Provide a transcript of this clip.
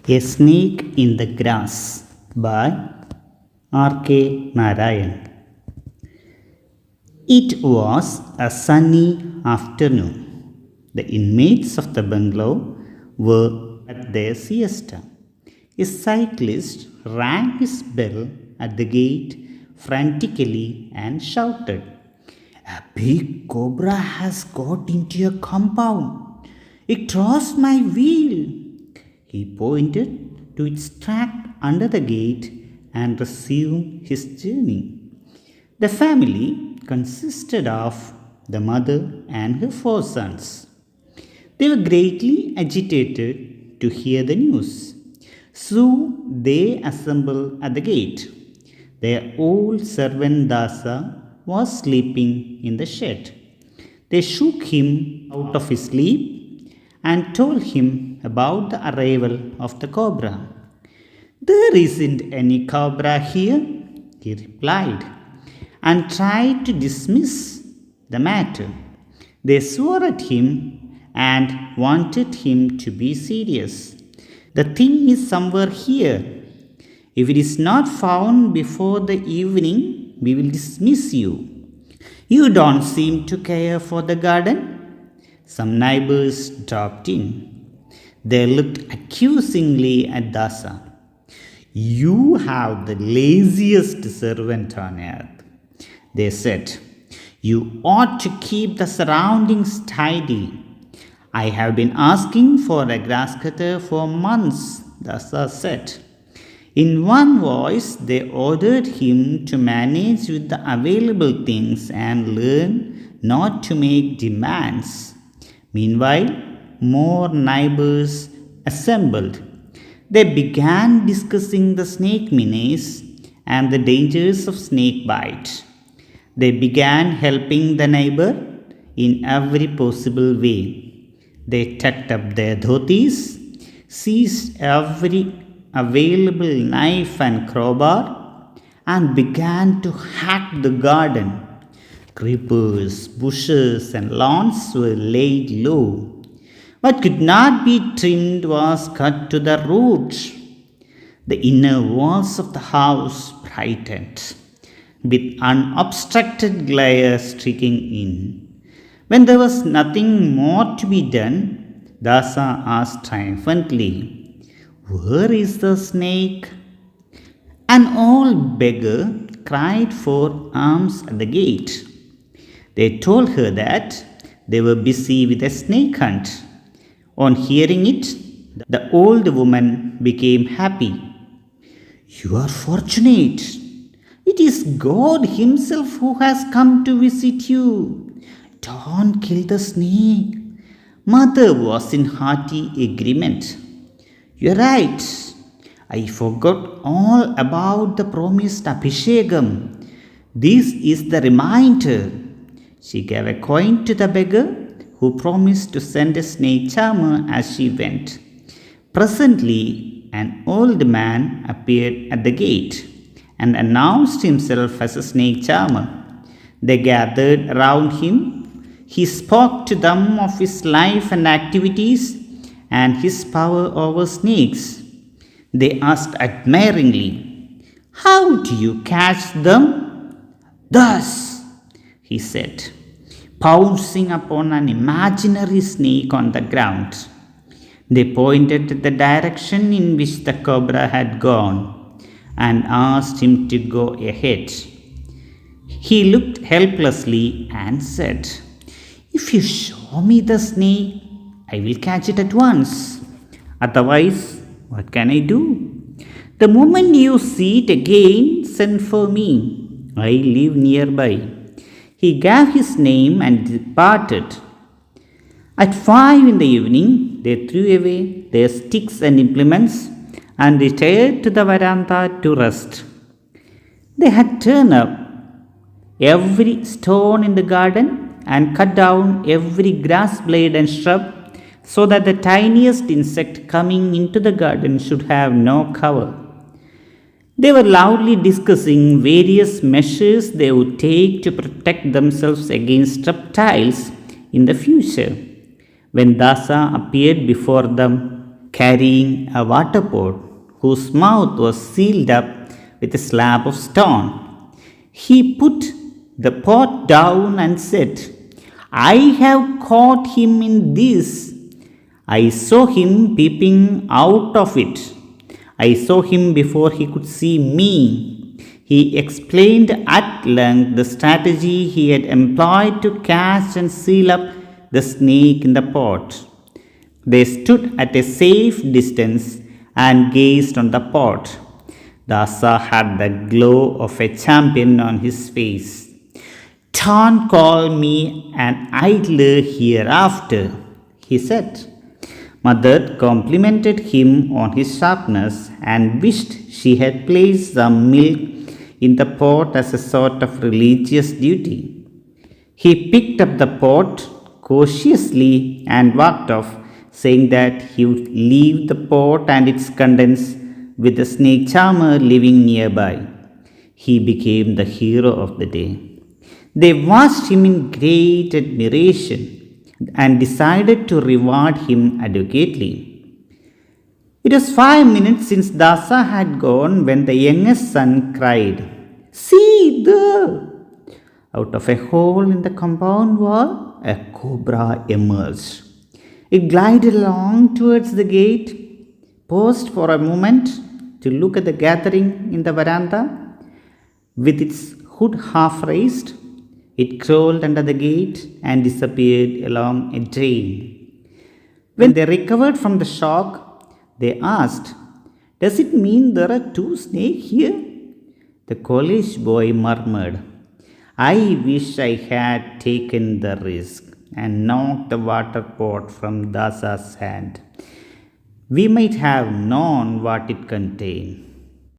A Snake in the Grass by R.K. Narayan. It was a sunny afternoon. The inmates of the bungalow were at their siesta. A cyclist rang his bell at the gate frantically and shouted, "A big cobra has got into your compound. It crossed my wheel." He pointed to its track under the gate and resumed his journey. The family consisted of the mother and her 4 sons. They were greatly agitated to hear the news. So they assembled at the gate. Their old servant Dasa was sleeping in the shed. They shook him out of his sleep and told him about the arrival of the cobra. "There isn't any cobra here," he replied, and tried to dismiss the matter. They swore at him and wanted him to be serious. "The thing is somewhere here. If it is not found before the evening, we will dismiss you. You don't seem to care for the garden." Some neighbors dropped in. They looked accusingly at Dasa. "You have the laziest servant on earth," they said. "You ought to keep the surroundings tidy." "I have been asking for a grass cutter for months," Dasa said. In one voice, they ordered him to manage with the available things and learn not to make demands. Meanwhile, more neighbors assembled. They began discussing the snake menace and the dangers of snake bite. They began helping the neighbor in every possible way. They tucked up their dhotis, seized every available knife and crowbar, and began to hack the garden. Creepers, bushes, and lawns were laid low. What could not be trimmed was cut to the roots. The inner walls of the house brightened, with unobstructed glare streaking in. When there was nothing more to be done, Dasa asked triumphantly, "Where is the snake?" An old beggar cried for alms at the gate. They told her that they were busy with a snake hunt. On hearing it, the old woman became happy. "You are fortunate. It is God Himself who has come to visit you. Don't kill the snake." Mother was in hearty agreement. "You're right. I forgot all about the promised Abhishekam. This is the reminder." She gave a coin to the beggar, who promised to send a snake charmer as she went. Presently, an old man appeared at the gate and announced himself as a snake charmer. They gathered around him. He spoke to them of his life and activities and his power over snakes. They asked admiringly, "How do you catch them?" "Thus," he said, pouncing upon an imaginary snake on the ground. They pointed to the direction in which the cobra had gone and asked him to go ahead. He looked helplessly and said, "If you show me the snake, I will catch it at once. Otherwise, what can I do? The moment you see it again, send for me. I live nearby." He gave his name and departed. At 5 in the evening, they threw away their sticks and implements and retired to the veranda to rest. They had turned up every stone in the garden and cut down every grass blade and shrub so that the tiniest insect coming into the garden should have no cover. They were loudly discussing various measures they would take to protect themselves against reptiles in the future. When Dasa appeared before them, carrying a water pot whose mouth was sealed up with a slab of stone. He put the pot down and said, "I have caught him in this. I saw him peeping out of it. I saw him before he could see me." He explained at length the strategy he had employed to catch and seal up the snake in the pot. They stood at a safe distance and gazed on the pot. Dasa had the glow of a champion on his face. "Don't call me an idler hereafter," he said. Mother complimented him on his sharpness and wished she had placed some milk in the pot as a sort of religious duty. He picked up the pot cautiously and walked off, saying that he would leave the pot and its contents with the snake charmer living nearby. He became the hero of the day. They watched him in great admiration and decided to reward him adequately. It was 5 minutes since Dasa had gone when the youngest son cried, "See there!" Out of a hole in the compound wall, a cobra emerged. It glided along towards the gate, paused for a moment to look at the gathering in the veranda. With its hood half raised, it crawled under the gate and disappeared along a drain. When they recovered from the shock, they asked, "Does it mean there are two snakes here?" The college boy murmured, "I wish I had taken the risk and knocked the water pot from Dasa's hand. We might have known what it contained."